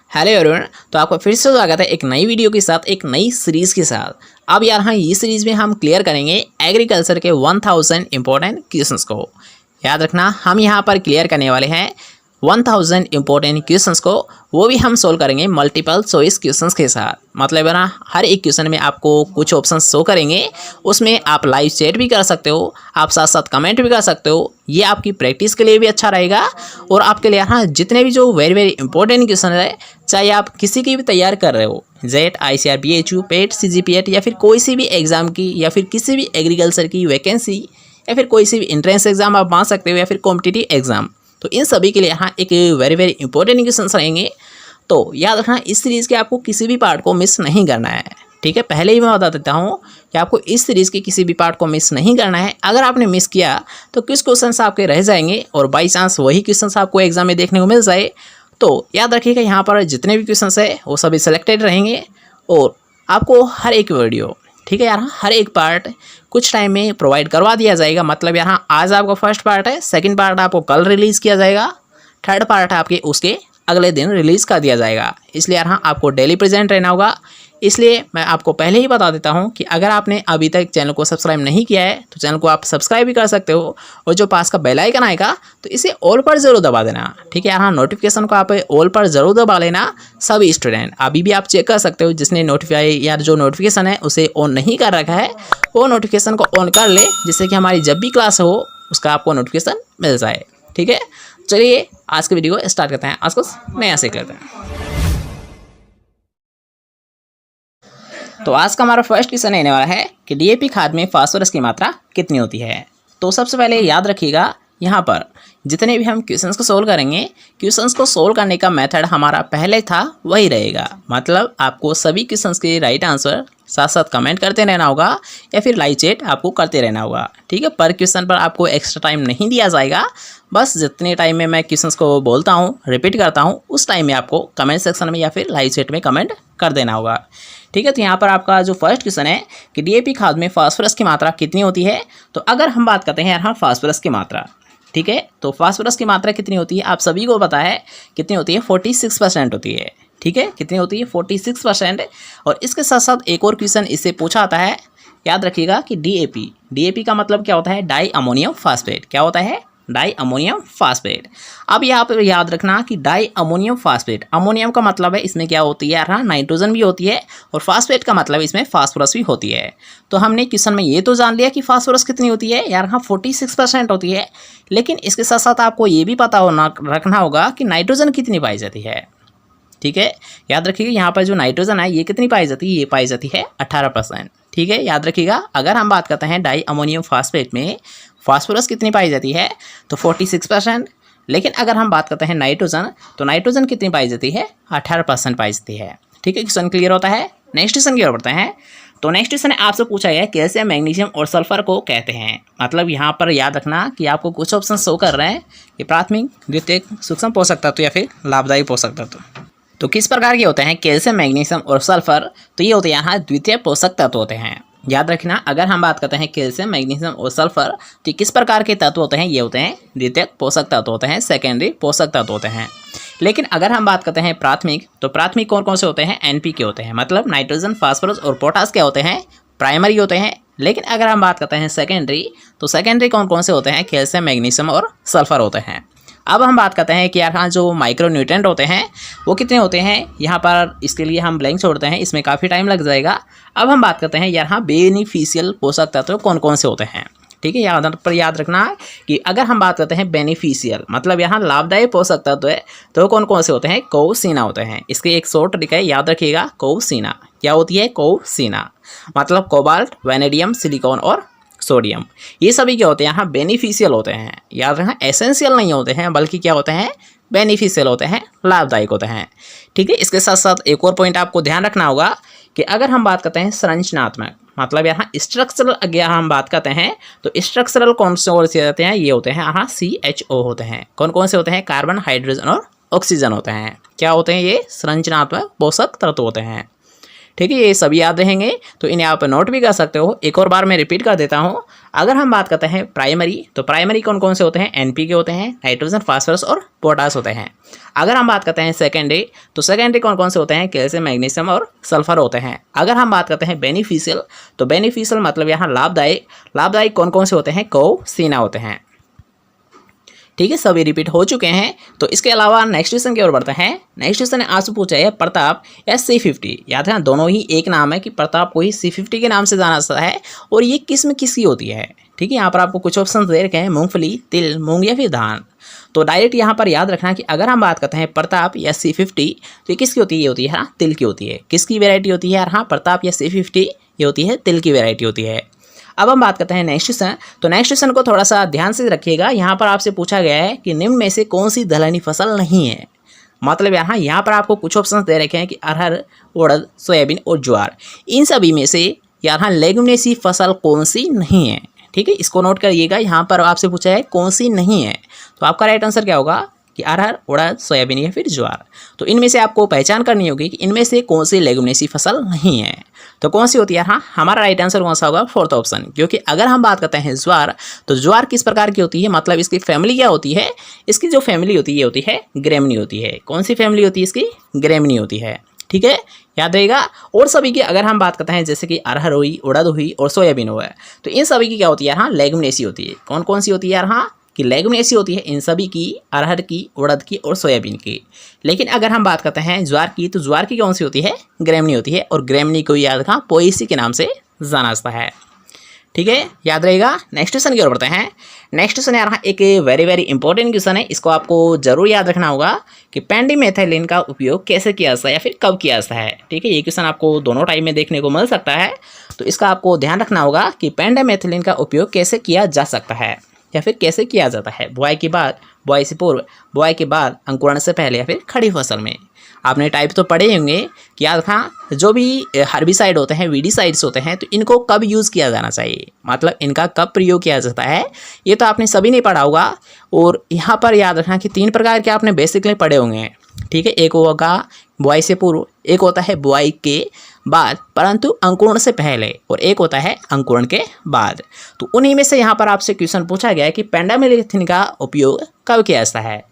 Hello everyone, तो आपका फिर से स्वागत है एक नई वीडियो के साथ, एक नई सीरीज़ के साथ। अब यार हाँ, इस सीरीज़ में हम क्लियर करेंगे एग्रीकल्चर के 1000 इंपॉर्टेंट क्वेश्चंस को। याद रखना, हम यहाँ पर क्लियर करने वाले हैं 1000 इंपॉर्टेंट क्वेश्चंस को, वो भी हम सोल्व करेंगे मल्टीपल चॉइस क्वेश्चंस के साथ। मतलब है ना, हर एक क्वेश्चन में आपको कुछ ऑप्शन शो करेंगे, उसमें आप लाइव चैट भी कर सकते हो, आप साथ साथ कमेंट भी कर सकते हो। ये आपकी प्रैक्टिस के लिए भी अच्छा रहेगा और आपके लिए हाँ, जितने भी जो वेरी वेरी इंपॉर्टेंट क्वेश्चन है, चाहे आप किसी की भी तैयार कर रहे हो, जेट, ICAR, BHU, पेट, CGPET या फिर कोई सी भी एग्ज़ाम की, या फिर किसी भी एग्रीकल्चर की वैकेंसी, या फिर कोई सी भी एंट्रेंस एग्ज़ाम आप मान सकते हो, या फिर कॉम्पिटिटिव एग्ज़ाम, तो इन सभी के लिए यहाँ एक वेरी वेरी इंपॉर्टेंट क्वेश्चन रहेंगे। तो याद रखना, इस सीरीज़ के आपको किसी भी पार्ट को मिस नहीं करना है। ठीक है, पहले ही मैं बता देता हूँ कि आपको इस सीरीज़ के किसी भी पार्ट को मिस नहीं करना है। अगर आपने मिस किया तो कुछ क्वेश्चंस आपके रह जाएंगे और बाई चांस वही क्वेश्चंस आपको एग्जाम में देखने को मिल जाए, तो याद रखिएगा यहाँ पर जितने भी क्वेश्चंस है वो सभी सिलेक्टेड रहेंगे और आपको हर एक वीडियो, ठीक है यार, हर एक पार्ट कुछ टाइम में प्रोवाइड करवा दिया जाएगा। मतलब यहाँ आज आपका फर्स्ट पार्ट है, सेकंड पार्ट आपको कल रिलीज़ किया जाएगा, थर्ड पार्ट आपके उसके अगले दिन रिलीज़ कर दिया जाएगा। इसलिए यार हाँ, आपको डेली प्रेजेंट रहना होगा। इसलिए मैं आपको पहले ही बता देता हूँ कि अगर आपने अभी तक चैनल को सब्सक्राइब नहीं किया है तो चैनल को आप सब्सक्राइब भी कर सकते हो, और जो पास का बेल आइकन आएगा तो इसे ऑल पर ज़रूर दबा देना। ठीक है, हाँ, नोटिफिकेशन को आप ऑल पर ज़रूर दबा लेना। सभी स्टूडेंट अभी भी आप चेक कर सकते हो, जिसने नोटिफाई या जो नोटिफिकेशन है उसे ऑन नहीं कर रखा है, वो नोटिफिकेशन को ऑन कर ले, जिससे कि हमारी जब भी क्लास हो उसका आपको नोटिफिकेशन मिल जाए। ठीक है, चलिए आज के वीडियो को स्टार्ट करते हैं। आज कुछ नया सीख लेते हैं। तो आज का हमारा फर्स्ट क्वेश्चन रहने वाला है कि DAP खाद में फास्फोरस की मात्रा कितनी होती है। तो सबसे पहले याद रखिएगा, यहाँ पर जितने भी हम क्वेश्चंस को सोल्व करेंगे, क्वेश्चंस को सोल्व करने का मेथड हमारा पहले था वही रहेगा। मतलब आपको सभी क्वेश्चंस के राइट आंसर साथ साथ कमेंट करते रहना होगा या फिर लाइव चैट आपको करते रहना होगा। ठीक है, पर क्वेश्चन पर आपको एक्स्ट्रा टाइम नहीं दिया जाएगा। बस जितने टाइम में मैं क्वेश्चंस को बोलता हूँ, रिपीट करता हूँ, उस टाइम में आपको कमेंट सेक्शन में या फिर लाइव चैट में कमेंट कर देना होगा। ठीक है, तो यहाँ पर आपका जो फर्स्ट क्वेश्चन है कि DAP खाद में फास्फोरस की मात्रा कितनी होती है। तो अगर हम बात करते हैं यहाँ फास्फोरस की मात्रा, ठीक है, तो फास्फोरस की मात्रा कितनी होती है आप सभी को पता है, कितनी होती है, 46% होती है। ठीक है, कितनी होती है, 46%। और इसके साथ साथ एक और क्वेश्चन इससे पूछा आता है, याद रखिएगा कि DAP का मतलब क्या होता है, डाई अमोनियम फास्फेट। क्या होता है, डाई अमोनियम फास्फेट। अब यहाँ पर याद रखना कि डाई अमोनियम फास्फेट, अमोनियम का मतलब है इसमें क्या होती है यार, हाँ, नाइट्रोजन भी होती है, और फास्फेट का मतलब इसमें फास्फोरस भी होती है। तो हमने क्वेश्चन में ये तो जान लिया कि फास्फोरस कितनी होती है यार, हाँ, 46% होती है। लेकिन इसके साथ साथ आपको ये भी पता होना रखना होगा कि नाइट्रोजन कितनी पाई जाती है। ठीक है, याद रखिएगा यहाँ पर जो नाइट्रोजन है ये कितनी पाई जाती है, ये पाई जाती है 18%। ठीक है, याद रखिएगा, अगर हम बात करते हैं डाई अमोनियम फास्फेट में फास्फोरस कितनी पाई जाती है तो 46%। लेकिन अगर हम बात करते हैं नाइट्रोजन, तो नाइट्रोजन कितनी पाई जाती है, 18% पाई जाती है। ठीक है, क्वेश्चन क्लियर होता है। नेक्स्ट क्वेश्चन की ओर बढ़ते हैं। तो नेक्स्ट क्वेश्चन आपसे पूछा गया कैल्शियम, मैग्नीशियम और सल्फर को कहते हैं। मतलब यहाँ पर याद रखना कि आपको कुछ ऑप्शन शो कर रहे हैं कि प्राथमिक, द्वितीयक, सूक्ष्म पोषक तत्व या फिर लाभदायी पोषक तत्व। तो किस प्रकार के होते हैं कैल्शियम, मैग्नीशियम और सल्फर, तो ये होते हैं यहाँ द्वितीय पोषक तत्व होते हैं। याद रखना, अगर हम बात करते हैं कैल्शियम, मैग्नीशियम और सल्फर, तो किस प्रकार के तत्व होते हैं, ये होते हैं द्वितीय पोषक तत्व होते हैं, सेकेंडरी पोषक तत्व होते हैं। लेकिन अगर हम बात करते हैं प्राथमिक, तो प्राथमिक कौन कौन से होते हैं, NPK होते हैं। मतलब नाइट्रोजन, फास्फोरस और पोटास क्या होते हैं, प्राइमरी होते हैं। लेकिन अगर हम बात करते हैं सेकेंडरी, तो सेकेंडरी कौन कौन से होते हैं, कैल्शियम, मैग्नीशियम और सल्फर होते हैं। अब हम बात करते हैं कि यार हाँ, जो माइक्रो न्यूट्रेंट होते हैं वो कितने होते हैं। यहाँ पर इसके लिए हम ब्लैंक छोड़ते हैं, इसमें काफ़ी टाइम लग जाएगा। अब हम बात करते हैं यार हाँ, बेनिफिशियल पोषक तत्व कौन कौन से होते हैं। ठीक है, याद रखना कि अगर हम बात करते हैं बेनिफिशियल, मतलब यहाँ लाभदायी पोषक तत्व है, तो कौन कौन से होते हैं, कौसिना होते हैं। इसके एक शॉर्ट ट्रिक है, याद रखिएगा, कौसिना क्या होती है, कौसिना मतलब कोबाल्ट, वैनेडियम, सिलिकॉन और सोडियम। ये सभी क्या होते हैं, यहाँ बेनिफिशियल होते हैं। याद रखना, एसेंशियल नहीं होते हैं, बल्कि क्या होते हैं, बेनिफिशियल होते हैं, लाभदायक होते हैं। ठीक है, इसके साथ साथ एक और पॉइंट आपको ध्यान रखना होगा कि अगर हम बात करते हैं संरचनात्मक, मतलब यहाँ स्ट्रक्चरल, अगर हम बात करते हैं तो स्ट्रक्चरल कौन से होते हैं, ये होते हैं यहाँ CHO होते हैं। कौन कौन से होते हैं, कार्बन, हाइड्रोजन और ऑक्सीजन होते हैं। क्या होते हैं, ये संरचनात्मक पोषक तत्व होते हैं। ठीक है, ये सभी याद रहेंगे, तो इन्हें आप नोट भी कर सकते हो। एक और बार मैं रिपीट कर देता हूँ। अगर हम बात करते हैं प्राइमरी, तो प्राइमरी कौन कौन से होते हैं? एनपीके होते हैं, नाइट्रोजन, फास्फोरस और पोटास होते हैं। अगर हम बात करते हैं सेकेंडरी, तो सेकेंडरी कौन कौन से होते हैं? कैल्शियम, मैग्नीशियम और सल्फर होते हैं। अगर हम बात करते हैं बेनिफिशियल, तो बेनिफिशियल मतलब यहाँ लाभदायक, लाभदायक कौन कौन से होते हैं? कौशिना होते हैं। ठीक है, सभी रिपीट हो चुके हैं। तो इसके अलावा नेक्स्ट क्वेश्चन की ओर बढ़ते हैं। नेक्स्ट क्वेश्चन आपसे पूछा है प्रताप या C50। याद है, दोनों ही एक नाम है कि प्रताप को ही C50 के नाम से जाना जाता है, और ये किस्म किसकी होती है? ठीक है, यहाँ पर आपको कुछ ऑप्शन दे रखे हैं, मूंगफली, तिल, मूंग या फिर धान। तो डायरेक्ट यहाँ पर याद रखना कि अगर हम बात करते हैं प्रताप या C50, तो ये किसकी होती है? ये होती है हाँ, तिल की होती है। किसकी वेराइटी होती है यार? हाँ, प्रताप या C50 ये होती है तिल की वेराइटी होती है। अब हम बात करते हैं नेक्स्ट क्वेश्चन। तो नेक्स्ट क्वेश्चन को थोड़ा सा ध्यान से रखिएगा। यहाँ पर आपसे पूछा गया है कि निम्न में से कौन सी दलहनी फसल नहीं है? मतलब यहाँ पर आपको कुछ ऑप्शन दे रखे हैं कि अरहर, उड़द, सोयाबीन और ज्वार। इन सभी में से यहाँ लेगुमिनेसी फसल कौन सी नहीं है? ठीक है, इसको नोट करिएगा। यहाँ पर आपसे पूछा है कौन सी नहीं है, तो आपका राइट आंसर क्या होगा? कि अरहर, उड़द, सोयाबीन या फिर ज्वार। तो इनमें से आपको पहचान करनी होगी कि इनमें से कौन सी लेगुमिनेसी फसल नहीं है। तो कौन सी होती है? हाँ, हमारा राइट आंसर कौन सा होगा? Fourth option. क्योंकि अगर हम बात करते हैं ज्वार, तो ज्वार किस प्रकार की होती है? मतलब इसकी फैमिली क्या होती है? इसकी जो फैमिली होती है ये होती है ग्रेमनी होती है। कौन सी फैमिली होती है इसकी? ग्रेमनी होती है। ठीक है, याद रहेगा। और सभी की अगर हम बात करते हैं, जैसे कि अरहर हुई, उड़द हुई और सोयाबीन हुआ है, तो इन सभी की क्या होती है? हाँ, लेगुमिनेसी होती है। कौन कौन सी होती है यार? हाँ, कि लेगुमिनेसी होती है इन सभी की, अरहर की, उड़द की और सोयाबीन की। लेकिन अगर हम बात करते हैं ज्वार की, तो ज्वार की कौन सी होती है? ग्रेमनी होती है। और ग्रेमनी को याद रखा पोएसी के नाम से जाना जाता है। ठीक है, याद रहेगा। नेक्स्ट क्वेश्चन की ओर बढ़ते हैं। नेक्स्ट क्वेश्चन यार एक वेरी वेरी इंपॉर्टेंट क्वेश्चन है। इसको आपको जरूर याद रखना होगा कि पेंडिमेथिलिन का उपयोग कैसे किया जाता है या फिर कब किया जाता है। ठीक है, ये क्वेश्चन आपको दोनों टाइम में देखने को मिल सकता है, तो इसका आपको ध्यान रखना होगा कि पेंडिमेथिलिन का उपयोग कैसे किया जा सकता है या फिर कैसे किया जाता है। बुआई के बाद, बुआई से पूर्व, बुआई के बाद, अंकुरण से पहले या फिर खड़ी फसल में। आपने टाइप तो पढ़े होंगे कि याद रखना, जो भी हर्बिसाइड होते हैं, वीडिसाइड्स होते हैं, तो इनको कब यूज़ किया जाना चाहिए, मतलब इनका कब प्रयोग किया जाता है, ये तो आपने सभी नहीं पढ़ा होगा। और यहाँ पर याद रखना कि 3 प्रकार के आपने बेसिकली पढ़े होंगे। ठीक है, एक होगा बुआई से पूर्व, एक होता है बुआई के बाद परंतु अंकुरण से पहले, और एक होता है अंकुरण के बाद। तो उन्हीं में से यहाँ पर आपसे क्वेश्चन पूछा गया है कि पेंडामेथिलिन का उपयोग कब किया जाता है।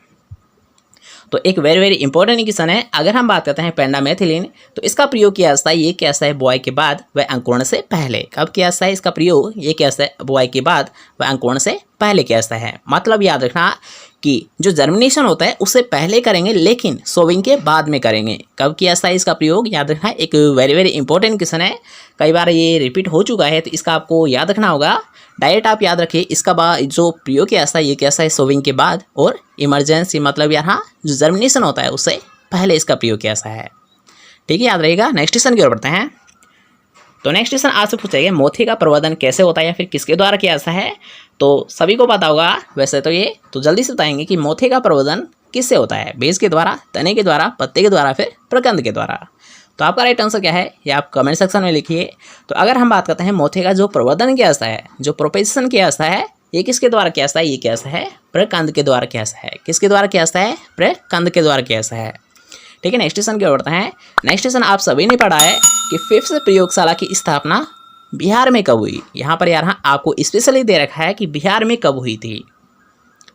तो एक वेरी वेरी इंपॉर्टेंट क्वेश्चन है। अगर हम बात करते हैं पेंडामेथिलिन, तो इसका प्रयोग किया जाता है, ये किया जाता है बुआई के बाद व अंकुरण से पहले। कब किया जाता है इसका प्रयोग? ये किया जाता है बुआई के बाद व अंकुरण से पहले किया जाता है। मतलब याद रखना कि जो जर्मिनेशन होता है उससे पहले करेंगे, लेकिन सोविंग के बाद में करेंगे। कब किया जाता है इसका प्रयोग? याद रखना, एक वेरी वेरी इंपॉर्टेंट क्वेश्चन है, कई बार ये रिपीट हो चुका है, तो इसका आपको याद रखना होगा। डायरेक्ट आप याद रखिए, इसका बाद जो प्रयोग किया जाता है ये किया जाता है सोविंग के बाद, और इमरजेंसी मतलब यहाँ जो जर्मिनेशन होता है उससे पहले इसका प्रयोग किया जाता है। ठीक है, याद रहेगा। नेक्स्ट क्वेश्चन की ओर बढ़ते हैं। तो नेक्स्ट क्वेश्चन आपसे पूछा गया मोती का प्रवर्धन कैसे होता है या फिर किसके द्वारा किया जाता है। तो सभी को पता होगा वैसे तो ये, तो जल्दी से बताएंगे कि मोती का प्रवर्धन किससे होता है? बीज के द्वारा, तने के द्वारा, पत्ते के द्वारा, फिर प्रकंद के द्वारा। तो आपका राइट आंसर क्या है ये आप कमेंट सेक्शन में लिखिए। तो अगर हम बात करते हैं मोती का जो प्रवर्धन किया जाता है, जो प्रोपेगेशन किया जाता है, ये किसके द्वारा किया जाता है? ये किया जाता है प्रकंद के द्वारा किया जाता है। किसके द्वारा किया जाता है? प्रकंद के द्वारा किया जाता है। ठीक है, नेक्स्ट क्वेश्चन की ओर बढ़ते हैं। नेक्स्ट क्वेश्चन आप सभी ने पढ़ा है कि फिफ्थ प्रयोगशाला की स्थापना बिहार में कब हुई। यहाँ पर यार आपको स्पेशली दे रखा है कि बिहार में कब हुई थी।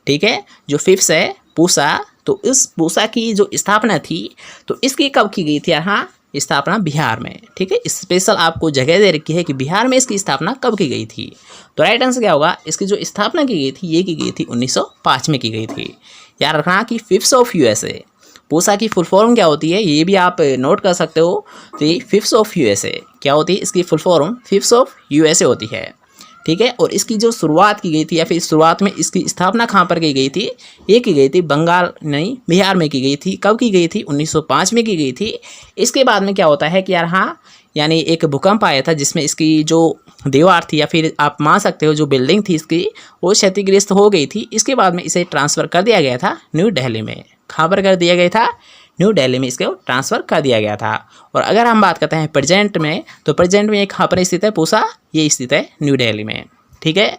ठीक है, जो फिफ्थ है पूसा, तो इस पूसा की जो स्थापना थी तो इसकी कब की गई थी? यहाँ स्थापना बिहार में। ठीक है, स्पेशल आपको जगह दे रखी है कि बिहार में इसकी स्थापना कब की गई थी। तो राइट आंसर क्या होगा? इसकी जो स्थापना की गई थी ये की गई थी 1905 में की गई थी। याद रखना कि फिफ्थ ऑफ यूएसए, पूसा की फुल फॉर्म क्या होती है ये भी आप नोट कर सकते हो। तो ये फिफ्थ ऑफ यूएसए क्या होती है? इसकी full form fifth of USA होती है। ठीक है, और इसकी जो शुरुआत की गई थी या फिर शुरुआत में इसकी स्थापना कहाँ पर की गई थी? ये की गई थी बंगाल नहीं बिहार में की गई थी। कब की गई थी? 1905 में की गई थी। इसके बाद में क्या होता है कि यार हाँ, यानी एक भूकंप आया था जिसमें इसकी जो दीवार थी या फिर आप मान सकते हो जो बिल्डिंग थी इसकी वो क्षतिग्रस्त हो गई थी। इसके बाद में इसे ट्रांसफ़र कर दिया गया था न्यू दिल्ली में। कहाँ पर कर दिया गया था? न्यू दिल्ली में इसको ट्रांसफ़र कर दिया गया था। और अगर हम बात करते हैं प्रेजेंट में, तो प्रेजेंट में कहाँ पर स्थित है पूसा? ये स्थित है न्यू दिल्ली में। ठीक है,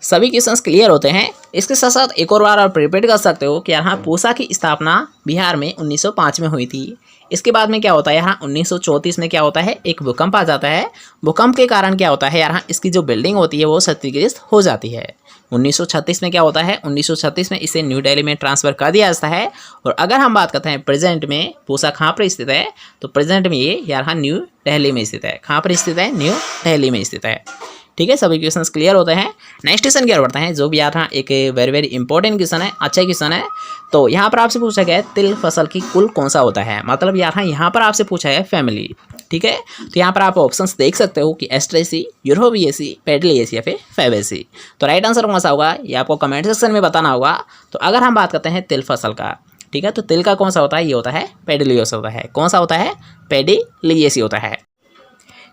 सभी क्वेश्चंस क्लियर होते हैं। इसके साथ साथ एक और बार आप रिपीट कर सकते हो कि यहाँ पूसा की स्थापना बिहार में 1905 में हुई थी। इसके बाद में क्या होता है, यहाँ 1934 में क्या होता है, एक भूकंप आ जाता है। भूकंप के कारण क्या होता है, यहाँ इसकी जो बिल्डिंग होती है वो क्षतिग्रस्त हो जाती है। 1936 में क्या होता है, 1936 में इसे न्यू दिल्ली में ट्रांसफ़र कर दिया जाता है। और अगर हम बात करते हैं प्रेजेंट में पूसा कहाँ पर स्थित है, तो प्रेजेंट में ये यहाँ न्यू दिल्ली में स्थित है। कहाँ पर स्थित है, न्यू दिल्ली में स्थित है। ठीक है, सभी क्वेश्चंस क्लियर होते हैं। नेक्स्ट क्वेश्चन की ओर बढ़ते हैं, जो भी यहाँ एक वेरी इंपॉर्टेंट क्वेश्चन है, अच्छा क्वेश्चन है। तो यहाँ पर आपसे पूछा गया है तिल फसल की कुल कौन सा होता है, मतलब यहाँ पर आपसे पूछा है फैमिली। ठीक है, तो यहाँ पर आप ऑप्शंस देख सकते हो कि एस्ट्रेसी, यूरोबिएसी, पेडलिएसी या फिर फैबेसी। तो राइट आंसर कौन सा होगा ये आपको कमेंट सेक्शन में बताना होगा। तो अगर हम बात करते हैं तिल फसल का, ठीक है, तो तिल का कौन सा होता है, ये होता है पेडलियोस होता है। कौन सा होता है, पेडलिएसी होता है।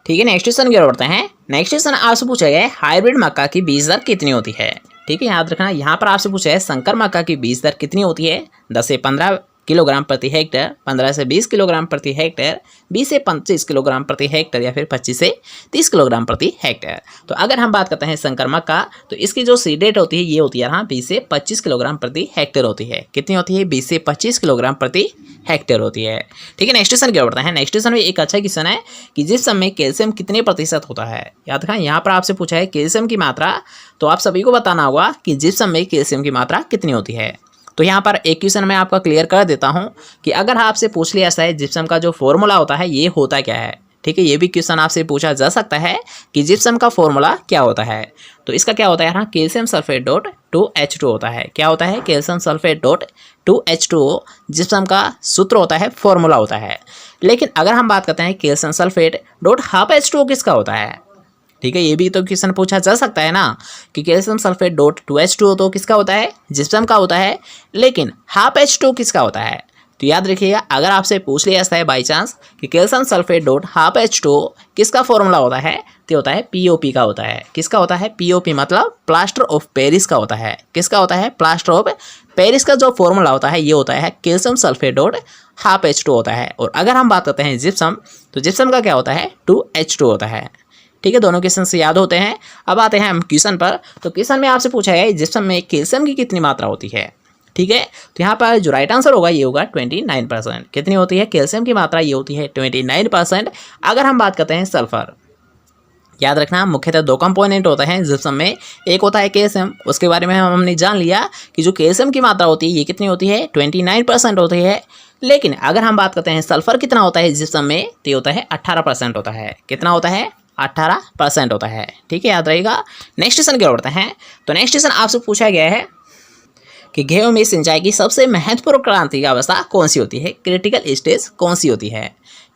ठीक है, नेक्स्ट क्वेश्चन की ओर बढ़ते हैं। नेक्स्ट क्वेश्चन आपसे पूछा गया है हाइब्रिड मक्का की बीज दर कितनी होती है। ठीक है, याद रखना, यहाँ पर आपसे पूछा है संकर मक्का की बीज दर कितनी होती है। 10 से 15 किलोग्राम प्रति हेक्टेयर, 15 से 20 किलोग्राम प्रति हेक्टेयर, 20 से 25 किलोग्राम प्रति हेक्टेयर या फिर 25 से 30 किलोग्राम प्रति हेक्टेयर। तो अगर हम बात करते हैं संकर मक्का, तो इसकी जो सीड रेट होती है ये होती है यहाँ 20 से 25 किलोग्राम प्रति हेक्टेयर होती है। कितनी होती है, 20 से 25 किलोग्राम प्रति हेक्टेयर होती है। ठीक है, नेक्स्ट क्वेश्चन क्या बढ़ता है। नेक्स्ट क्वेश्चन में एक अच्छा क्वेश्चन है कि जिप्सम में कैल्शियम कितने प्रतिशत होता है। याद रखना, यहाँ पर आपसे पूछा है कैल्शियम की मात्रा, तो आप सभी को बताना होगा कि जिप्सम में कैल्शियम की मात्रा कितनी होती है। तो यहाँ पर एक क्वेश्चन मैं आपका क्लियर कर देता हूँ कि अगर आपसे पूछ लिया जाए जिप्सम का जो फॉर्मूला होता है ये होता क्या है। ठीक है, ये भी क्वेश्चन आपसे पूछा जा सकता है कि जिप्सम का फॉर्मूला क्या होता है। तो इसका क्या होता है, यहाँ कैल्शियम सल्फेट डॉट 2H2 होता है। क्या होता है, calcium sulphate dot 2H2O gypsum का सूत्र होता है, फॉर्मूला होता है। लेकिन अगर हम बात करते हैं calcium sulphate dot half H2O किसका होता है। ठीक है, ये भी तो क्वेश्चन पूछा जा सकता है ना कि कैल्शियम सल्फेट डॉट 2H2O तो किसका होता है, जिप्सम का होता है, लेकिन हाफ H2O किसका होता है। तो याद रखिएगा, अगर आपसे पूछ लिया जाता है बाई चांस कि calcium sulphate dot half H2O किसका फॉर्मूला होता है, तो होता है POP का होता है। किसका होता है, POP मतलब प्लास्टर ऑफ पेरिस का होता है। किसका होता है, प्लास्टर ऑफ पेरिस का जो फॉर्मूला होता है ये होता है calcium sulphate dot half H2O होता है। और अगर हम बात करते हैं जिप्सम, तो जिप्सम का क्या होता है, 2H2 होता है। ठीक है, दोनों क्वेश्चन से याद होते हैं। अब आते हैं हम क्वेश्चन पर। तो क्वेश्चन में आपसे पूछा है जिप्सम में कैल्शियम की कितनी मात्रा होती है। ठीक है, तो यहाँ पर जो राइट आंसर होगा ये होगा 29%। कितनी होती है कैल्शियम की मात्रा, ये होती है 29%। अगर हम बात करते हैं सल्फर, याद रखना मुख्यतः दो कंपोनेंट होते हैं जिप्सम में, एक होता है कैल्शियम, उसके बारे में हमने जान लिया कि जो कैल्शियम की मात्रा होती है ये कितनी होती है, 29% होती है। लेकिन अगर हम बात करते हैं सल्फर कितना होता है जिप्सम में, तो ये होता है 18% होता है। कितना होता है, 18% होता है। ठीक है, याद रहेगा। नेक्स्ट क्वेश्चन की ओर बढ़ते हैं। तो नेक्स्ट क्वेश्चन आपसे पूछा गया है कि गेहूं में सिंचाई की सबसे महत्वपूर्ण क्रांति की अवस्था कौन सी होती है, क्रिटिकल स्टेज कौन सी होती है।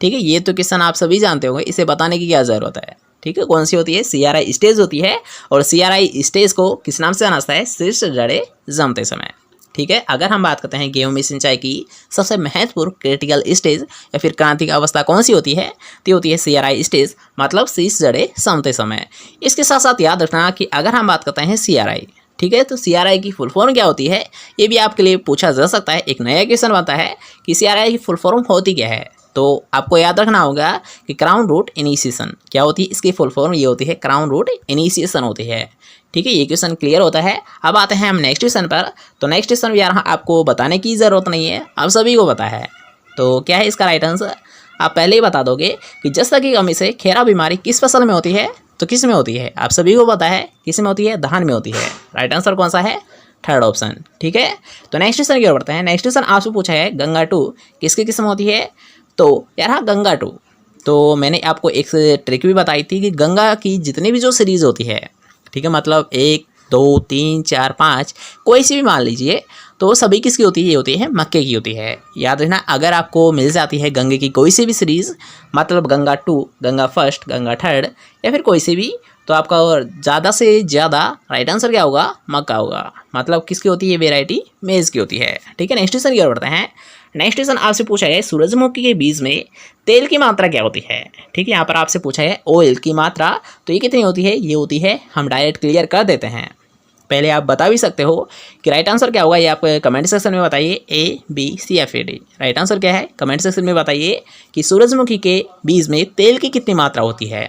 ठीक है, ये तो क्वेश्चन आप सभी जानते होंगे, इसे बताने की क्या ज़रूरत है। ठीक है, कौन सी होती है, CRI स्टेज होती है। और CRI स्टेज को किस नाम से जाना जाता है, शीर्ष जड़ें जमते समय। ठीक है, अगर हम बात करते हैं गेहूं में सिंचाई की सबसे महत्वपूर्ण क्रिटिकल स्टेज या फिर क्रांतिक अवस्था कौन सी होती है, तो होती है CRI स्टेज, मतलब शीर्ष जड़ें समते समय। इसके साथ साथ याद रखना कि अगर हम बात करते हैं CRI, ठीक है, तो CRI की फुल फॉर्म क्या होती है, ये भी आपके लिए पूछा जा सकता है। एक नया क्वेश्चन बनता है कि CRI की फुल फॉर्म होती क्या है। तो आपको याद रखना होगा कि क्राउन रूट इनिशिएशन क्या होती है, इसकी फुल फॉर्म ये होती है क्राउन रूट इनिशिएशन होती है। ठीक है, ये क्वेश्चन क्लियर होता है। अब आते हैं हम नेक्स्ट क्वेश्चन पर। तो नेक्स्ट क्वेश्चन भी यहाँ आपको बताने की ज़रूरत नहीं है, आप सभी को पता है। तो क्या है इसका राइट आंसर, आप पहले ही बता दोगे कि जस्ता की कमी से खेरा बीमारी किस फसल में होती है, तो किस में होती है, आप सभी को पता है किस में होती है, धान में होती है। राइट आंसर कौन सा है, थर्ड ऑप्शन। ठीक है, तो नेक्स्ट क्वेश्चन की ओर बढ़ते हैं। नेक्स्ट क्वेश्चन आपसे पूछा है गंगा 2 किसकी किस्म होती है। तो यार गंगा 2, तो मैंने आपको एक ट्रिक भी बताई थी कि गंगा की जितनी भी जो सीरीज़ होती है, ठीक है, मतलब 1 2 3 4 5 कोई सी भी मान लीजिए, तो सभी किसकी होती है, ये होती है मक्के की होती है। याद रखना, अगर आपको मिल जाती है गंगे की कोई सी भी सीरीज़, मतलब गंगा 2, गंगा फर्स्ट, गंगा थर्ड या फिर कोई सी भी, तो आपका ज़्यादा से ज़्यादा राइट आंसर क्या होगा, मक्का होगा। मतलब किसकी होती है, वेराइटी मेज़ की होती है। ठीक है, नेक्स्ट क्वेश्चन की ओर बढ़ते हैं। नेक्स्ट क्वेश्चन आपसे पूछा है सूरजमुखी के बीज में तेल की मात्रा क्या होती है। ठीक है, यहाँ पर आपसे पूछा है ऑयल की मात्रा, तो ये कितनी होती है, ये होती है, हम डायरेक्ट क्लियर कर देते हैं। पहले आप बता भी सकते हो कि राइट आंसर क्या होगा, ये आप कमेंट सेक्शन में बताइए, A B C या फिर D। राइट आंसर क्या है, कमेंट सेक्शन में बताइए कि सूरजमुखी के बीज में तेल की कितनी मात्रा होती है।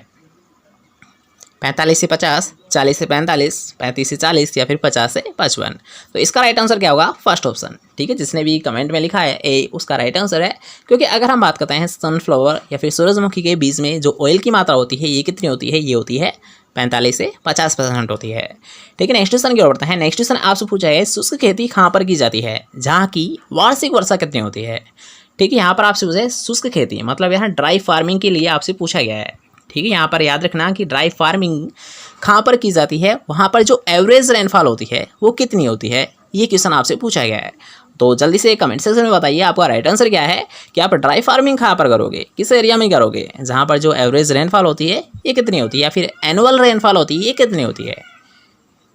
45 से 50, 40 से 45, 35 से 40 या फिर 50 से 55। तो इसका राइट आंसर क्या होगा? First option. ठीक है, जिसने भी कमेंट में लिखा है ए, उसका राइट आंसर है। क्योंकि अगर हम बात करते हैं सनफ्लावर या फिर सूरजमुखी के बीज में जो ऑयल की मात्रा होती है ये कितनी होती है? ये होती है 45 से 50% होती है। ठीक है, नेक्स्ट क्वेश्चन की ओर बढ़ते हैं। नेक्स्ट क्वेश्चन आपसे पूछा है शुष्क खेती कहाँ पर की जाती है जहाँ की वार्षिक वर्षा कितनी होती है? ठीक है, यहाँ पर आपसे पूछा है शुष्क खेती, मतलब यहाँ ड्राई फार्मिंग के लिए आपसे पूछा गया है। ठीक है, यहाँ पर याद रखना कि ड्राई फार्मिंग कहाँ पर की जाती है, वहाँ पर जो एवरेज रेनफॉल होती है वो कितनी होती है, ये क्वेश्चन आपसे पूछा गया है। तो जल्दी से कमेंट सेक्शन में बताइए आपका राइट आंसर क्या है कि आप ड्राई फार्मिंग कहाँ पर करोगे, किस एरिया में करोगे जहाँ पर जो एवरेज रेनफॉल होती है ये कितनी होती है, या फिर एनुअल रेनफॉल होती है ये कितनी होती है?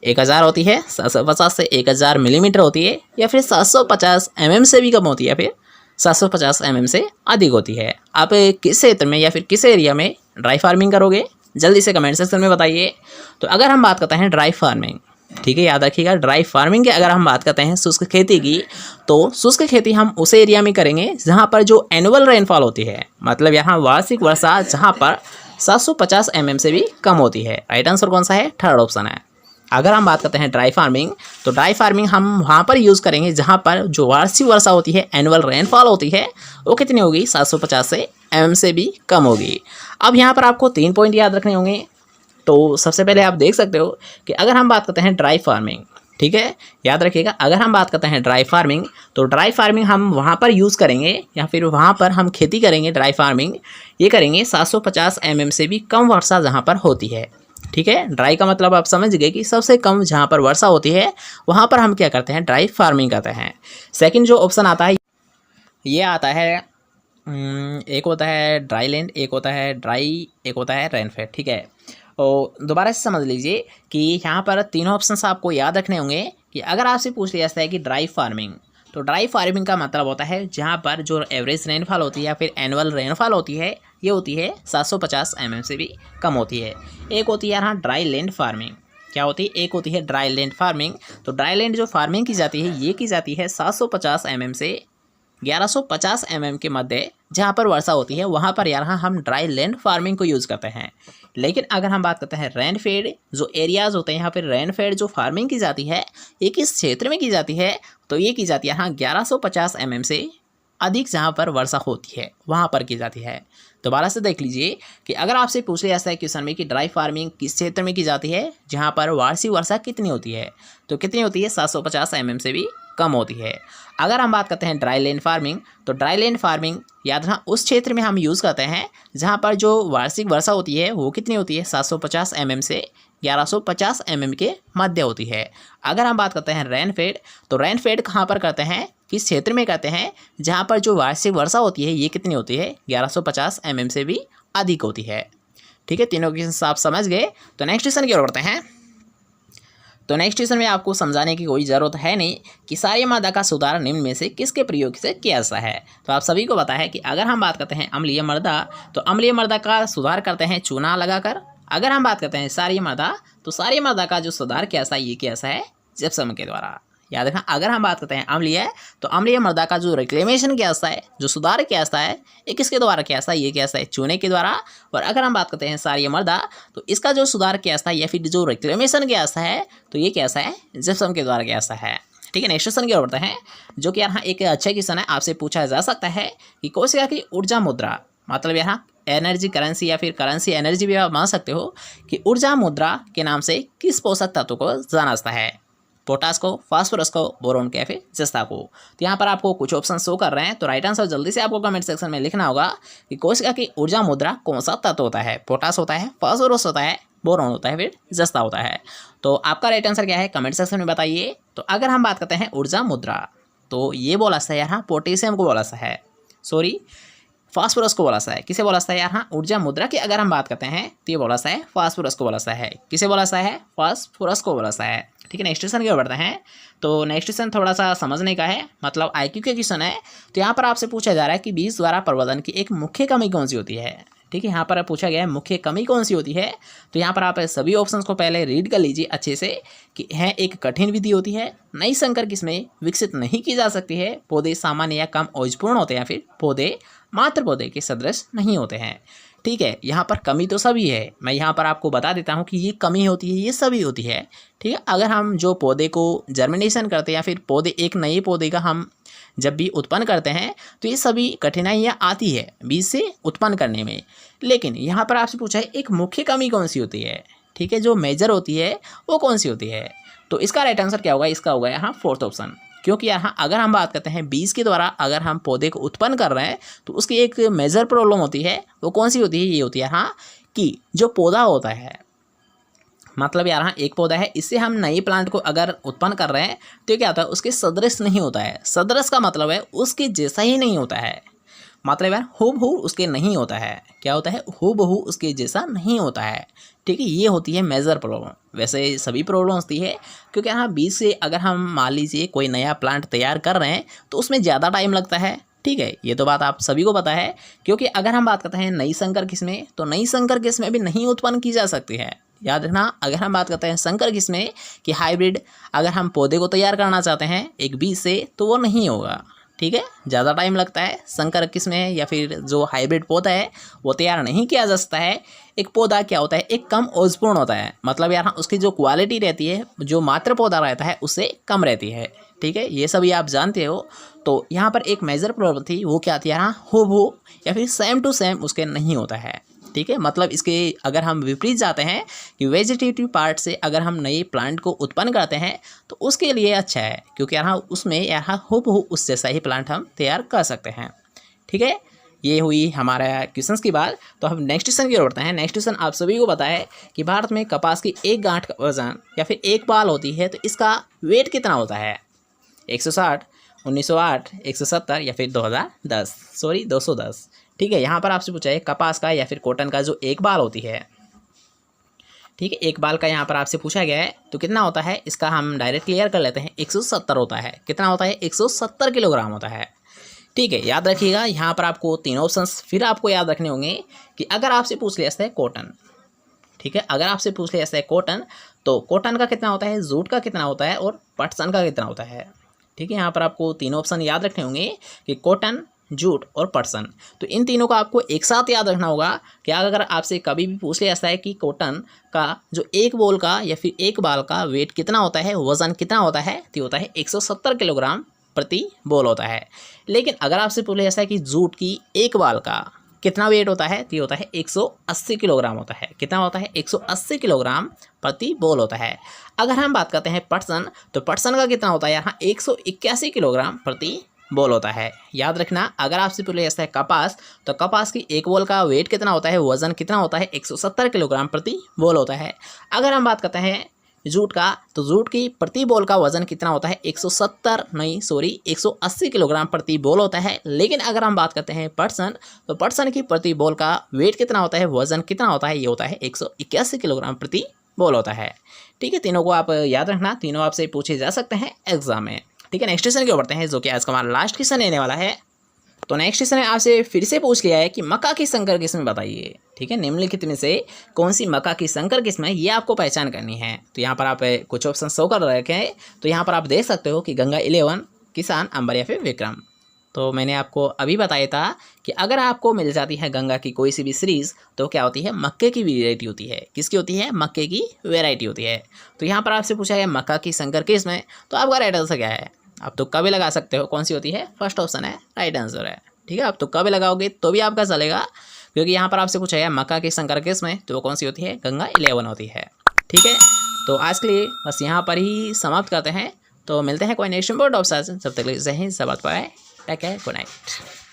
1000 होती है, 750 से 1000 मिलीमीटर होती है, या फिर 750 mm से भी कम होती है, या फिर 750 mm से अधिक होती है? आप किस क्षेत्र में या फिर किस एरिया में ड्राई फार्मिंग करोगे, जल्दी से कमेंट सेक्शन में बताइए। तो अगर हम बात करते हैं ड्राई फार्मिंग, ठीक है, याद रखिएगा ड्राई फार्मिंग की अगर हम बात करते हैं शुष्क खेती की, तो शुष्क खेती हम उस एरिया में करेंगे जहाँ पर जो एनुअल रेनफॉल होती है, मतलब यहाँ वार्षिक वर्षा जहाँ पर 750 mm से भी कम होती है। राइट आंसर कौन सा है? थर्ड ऑप्शन है। अगर हम बात करते हैं ड्राई फार्मिंग, तो ड्राई फार्मिंग हम वहाँ पर यूज़ करेंगे जहाँ पर जो वार्षिक वर्षा होती है, एनुअल रेनफॉल होती है, वो कितनी होगी? 750 से mm से भी कम होगी। अब यहाँ पर आपको 3 पॉइंट याद रखने होंगे। तो सबसे पहले आप देख सकते हो कि अगर हम बात करते हैं ड्राई फार्मिंग, ठीक है, याद रखिएगा अगर हम बात करते हैं ड्राई फार्मिंग, तो ड्राई फार्मिंग हम वहाँ पर यूज़ करेंगे या फिर वहाँ पर हम खेती करेंगे, ड्राई फार्मिंग ये करेंगे 750 mm से भी कम वर्षा जहाँ पर होती है। ठीक है, ड्राई का मतलब आप समझ गए कि सबसे कम जहाँ पर वर्षा होती है वहाँ पर हम क्या करते हैं? ड्राई फार्मिंग करते हैं। सेकंड जो ऑप्शन आता है ये आता है, एक होता है ड्राई लैंड, एक होता है ड्राई, एक होता है रेनफेड। ठीक है, और दोबारा से समझ लीजिए कि यहाँ पर तीनों ऑप्शंस आपको याद रखने होंगे कि अगर आपसे पूछ लिया जाता है कि ड्राई फार्मिंग, तो ड्राई फार्मिंग का मतलब होता है जहाँ पर जो एवरेज रेनफॉल होती है या फिर एनुअल रेनफॉल होती है ये होती है 750 mm से भी कम होती है। एक होती है यहाँ ड्राई लैंड फार्मिंग, क्या होती है? एक होती है ड्राई लैंड फार्मिंग। तो ड्राई लैंड जो फार्मिंग की जाती है ये की जाती है 750 mm से 1150 mm के मध्य जहाँ पर वर्षा होती है वहाँ पर यहाँ हम ड्राई लैंड फार्मिंग को यूज़ करते हैं। लेकिन अगर हम बात करते हैं रेनफेड जो एरियाज़ होते हैं, यहाँ पर रेनफेड जो फार्मिंग की जाती है ये किस क्षेत्र में की जाती है? तो ये की जाती है यहाँ 1150 mm से अधिक जहाँ पर वर्षा होती है वहाँ पर की जाती है। दोबारा से देख लीजिए कि अगर आपसे पूछ लिया जाता है क्वेश्चन में कि ड्राई फार्मिंग किस क्षेत्र में की जाती है जहाँ पर वार्षिक वर्षा कितनी होती है, तो कितनी होती है? 750 mm से भी कम होती है। अगर हम बात करते हैं ड्राई लैंड फार्मिंग, तो ड्राई लैंड फार्मिंग याद रखना उस क्षेत्र में हम यूज़ करते हैं जहाँ पर जो वार्षिक वर्षा होती है वो कितनी होती है? 750 mm से 1150 mm के मध्य होती है। अगर हम बात करते हैं रेनफेड, तो रेनफेड कहाँ पर करते हैं, किस क्षेत्र में करते हैं जहाँ पर जो वार्षिक वर्षा होती है ये कितनी होती है? 1150 mm से भी अधिक होती है। ठीक है, तीनों क्वेश्चन आप समझ गए। तो नेक्स्ट क्वेश्चन की ओर बढ़ते हैं। तो नेक्स्ट क्वेश्चन में आपको समझाने की कोई ज़रूरत है नहीं कि क्षारीय मृदा का सुधार निम्न में से किसके प्रयोग से किया जाता है। तो आप सभी को पता है कि अगर हम बात करते हैं अम्लीय मृदा, तो अम्लीय मृदा का सुधार करते हैं चूना लगाकर। अगर हम बात करते हैं क्षारीय मृदा, तो क्षारीय मृदा का जो सुधार कैसा ये कैसा है? जिप्सम के द्वारा। याद रखना अगर हम बात करते हैं अम्लीय, तो अम्लीय मृदा का जो रिक्लेमेशन कैसा है, जो सुधार कैसा है, ये किसके द्वारा कैसा है? ये कैसा है? चूने के द्वारा। और अगर हम बात करते हैं क्षारीय मृदा, तो इसका जो सुधार कैसा है या फिर जो रिक्लेमेशन कैसा है, तो ये कैसा है? जिप्सम के द्वारा कैसा है। ठीक है, नेक्स्ट क्वेश्चन की ओर बढ़ते हैं, जो कि यहाँ एक अच्छा क्वेश्चन है, आपसे पूछा जा सकता है कि कोशिका की ऊर्जा मुद्रा, मतलब यहाँ एनर्जी करेंसी या फिर करेंसी एनर्जी भी आप मान सकते हो कि ऊर्जा मुद्रा के नाम से किस पोषक तत्व को जाना जाता है? पोटास को, फास्फोरस को, बोरोन को या फिर जस्ता को। तो यहाँ पर आपको कुछ ऑप्शन शो कर रहे हैं, तो राइट आंसर जल्दी से आपको कमेंट सेक्शन में लिखना होगा कि कोशिका की ऊर्जा मुद्रा कौन सा तत्व होता है? पोटास होता है, फास्फोरस होता है, बोरोन होता है, फिर जस्ता होता है। तो आपका राइट आंसर क्या है कमेंट सेक्शन में बताइए। तो अगर हम बात करते हैं ऊर्जा मुद्रा, तो ये बोला सा है यहाँ पोटेशियम को बोला सा है, सॉरी फास्फोरस को बोला सा है। किसे बोला सा है यहाँ? ऊर्जा मुद्रा की अगर हम बात करते हैं तो ये बोला सा है फास्फोरस को बोला सा है। किसे बोला सा है? फास्फोरस को बोला सा है। ठीक है, नेक्स्ट क्वेश्चन की ओर बढ़ते हैं। तो नेक्स्ट क्वेश्चन थोड़ा सा समझने का है, मतलब IQ के क्वेश्चन है। तो यहाँ पर आपसे पूछा जा रहा है कि बीज द्वारा प्रवर्धन की एक मुख्य कमी कौन सी होती है? ठीक है, यहाँ पर पूछा गया है मुख्य कमी कौन सी होती है। तो यहाँ पर आप सभी ऑप्शंस को पहले रीड कर लीजिए अच्छे से कि है एक कठिन विधि होती है, नई संकर किस्में विकसित नहीं की जा सकती है, पौधे सामान्य या कम औजपूर्ण होते हैं, फिर पौधे मात्र पौधे के सदृश नहीं होते हैं। ठीक है। यहाँ पर कमी तो सभी है, मैं यहाँ पर आपको बता देता हूँ कि ये कमी होती है, ये सभी होती है, ठीक है। अगर हम जो पौधे को जर्मिनेशन करते हैं या फिर एक नए पौधे का हम जब भी उत्पन्न करते हैं तो ये सभी कठिनाइयाँ आती है बीज से उत्पन्न करने में। लेकिन यहाँ पर आपसे पूछा है एक मुख्य कमी कौन सी होती है, ठीक है, जो मेजर होती है वो कौन सी होती है। तो इसका राइट आंसर क्या होगा, इसका होगा यहाँ फोर्थ ऑप्शन। क्योंकि यहाँ अगर हम बात करते हैं बीज के द्वारा अगर हम पौधे को उत्पन्न कर रहे हैं तो उसकी एक मेजर प्रॉब्लम होती है, वो कौन सी होती है, ये होती है यहाँ कि जो पौधा होता है, मतलब यहाँ एक पौधा है, इससे हम नई प्लांट को अगर उत्पन्न कर रहे हैं तो क्या होता है, उसके सदृश नहीं होता है। सदृश का मतलब है उसके जैसा ही नहीं होता है, मतलब यार हूबहू उसके नहीं होता है। क्या होता है, हूबहू उसके जैसा नहीं होता है, ठीक है। ये होती है मेजर प्रॉब्लम। वैसे सभी प्रॉब्लम होती है, क्योंकि यहाँ बीज से अगर हम मान लीजिए कोई नया प्लांट तैयार कर रहे हैं तो उसमें ज़्यादा टाइम लगता है, ठीक है। ये तो बात आप सभी को पता है। क्योंकि अगर हम बात करते हैं नई संकर किस्में, तो नई संकर किस्में भी नहीं उत्पन्न की जा सकती है। याद रखना, अगर हम बात करते हैं संकर किस्में कि हाइब्रिड अगर हम पौधे को तैयार करना चाहते हैं एक बीज से तो वो नहीं होगा, ठीक है। ज़्यादा टाइम लगता है। संकर किस्में या फिर जो हाइब्रिड पौधा है वो तैयार नहीं किया जा सकता है। एक पौधा क्या होता है, एक कम ओजपूर्ण होता है, मतलब यार उसकी जो क्वालिटी रहती है जो मात्र पौधा रहता है उससे कम रहती है, ठीक है। ये सभी आप जानते हो। तो यहाँ पर एक मेजर प्रॉब्लम थी, वो क्या थी, यहाँ हूबहू या फिर सेम टू सेम उसके नहीं होता है, ठीक है। मतलब इसके अगर हम विपरीत जाते हैं कि वेजिटेटिव पार्ट से अगर हम नए प्लांट को उत्पन्न करते हैं तो उसके लिए अच्छा है, क्योंकि यहाँ उसमें यहाँ हूबहू उस जैसा ही प्लांट हम तैयार कर सकते हैं, ठीक है। ये हुई हमारा क्वेश्चंस की बात। तो हम नेक्स्ट क्वेश्चन की ओर बढ़ते हैं। नेक्स्ट क्वेश्चन आप सभी को पता है कि भारत में कपास की एक गांठ का वजन या फिर एक बाल होती है तो इसका वेट कितना होता है, 160, 1908, 170 या फिर 210, ठीक है। यहाँ पर आपसे पूछा है कपास का या फिर कॉटन का जो एक बाल होती है, ठीक है, एक बाल का यहाँ पर आपसे पूछा गया है तो कितना होता है, इसका हम डायरेक्ट क्लियर कर लेते हैं। 170 होता है। कितना होता है, 170 किलोग्राम होता है, ठीक है। याद रखिएगा, यहाँ पर आपको तीन ऑप्शंस फिर आपको याद रखने होंगे कि अगर आपसे पूछ लिया जाता है कॉटन, ठीक है, अगर आपसे पूछ लिया जाता है कॉटन तो कॉटन का कितना होता है, जूट का कितना होता है और पटसन का कितना होता है, ठीक है। यहाँ पर आपको तीनों ऑप्शन याद रखने होंगे कि कॉटन, जूट और पटसन। तो इन तीनों का आपको एक साथ याद रखना होगा कि अगर आपसे कभी भी पूछ लिया जाता है कि कॉटन का जो एक बोल का या फिर एक बाल का वेट कितना होता है, वजन कितना होता है, तो होता है 170 किलोग्राम प्रति बोल होता है। लेकिन अगर आपसे पूछ लिया जाता है कि जूट की एक बाल का कितना वेट होता है, तो होता है 180 किलोग्राम होता है। कितना होता है, 180 किलोग्राम प्रति बोल होता है। अगर हम बात करते हैं पटसन, तो पटसन का कितना होता है, यहाँ 181 किलोग्राम प्रति बोल होता है। याद रखना, अगर आपसे पूछा जाता है कपास, तो कपास की एक बोल का वेट कितना होता है, वजन कितना होता है, 170 किलोग्राम प्रति बोल होता है। अगर हम बात करते हैं जूट का, तो जूट की प्रति बोल का वजन कितना होता है, 180 किलोग्राम प्रति बोल होता है। लेकिन अगर हम बात करते हैं पटसन, तो पटसन की प्रति बोल का वेट कितना होता है, वजन कितना होता है, ये होता है 181 किलोग्राम प्रति बोल होता है, ठीक है। तीनों को आप याद रखना, तीनों आपसे पूछे जा सकते हैं एग्जाम में, ठीक है। नेक्स्ट क्वेश्चन की ओर बढ़ते हैं, जो कि आज का हमारा लास्ट क्वेश्चन रहने वाला है। तो नेक्स्ट क्वेश्चन है आपसे फिर से पूछ लिया है कि मक्का की संकर किस्म बताइए, ठीक है। निम्नलिखित में से कौन सी मक्का की संकर किस्म है, ये आपको पहचान करनी है। तो यहाँ पर आप कुछ ऑप्शन शो कर रखे हैं, तो यहाँ पर आप देख सकते हो कि गंगा 11, किसान, अंबर या फिर विक्रम। तो मैंने आपको अभी बताया था कि अगर आपको मिल जाती है गंगा की कोई सी भी सीरीज़ तो क्या होती है, मक्के की वेराइटी होती है। किसकी होती है, मक्के की वेराइटी होती है। तो यहाँ पर आपसे पूछा है मक्का की संकर किस्म है, तो आपका राइट आंसर क्या है, आप तुक्का भी लगा सकते हो। कौन सी होती है, फर्स्ट ऑप्शन है राइट आंसर है, ठीक है। आप तुक्का भी लगाओगे तो भी आपका चलेगा, क्योंकि यहाँ पर आपसे पूछा है मक्का की संकर किस्म है, तो वो कौन सी होती है, गंगा 11 होती है, ठीक है। तो आज के लिए बस यहाँ पर ही समाप्त करते हैं। तो मिलते हैं कोई नेक्स्ट इंपोर्ट ऑफ जब तक जय हिंद, सब बात पाए, टेक केयर, गुड नाइट।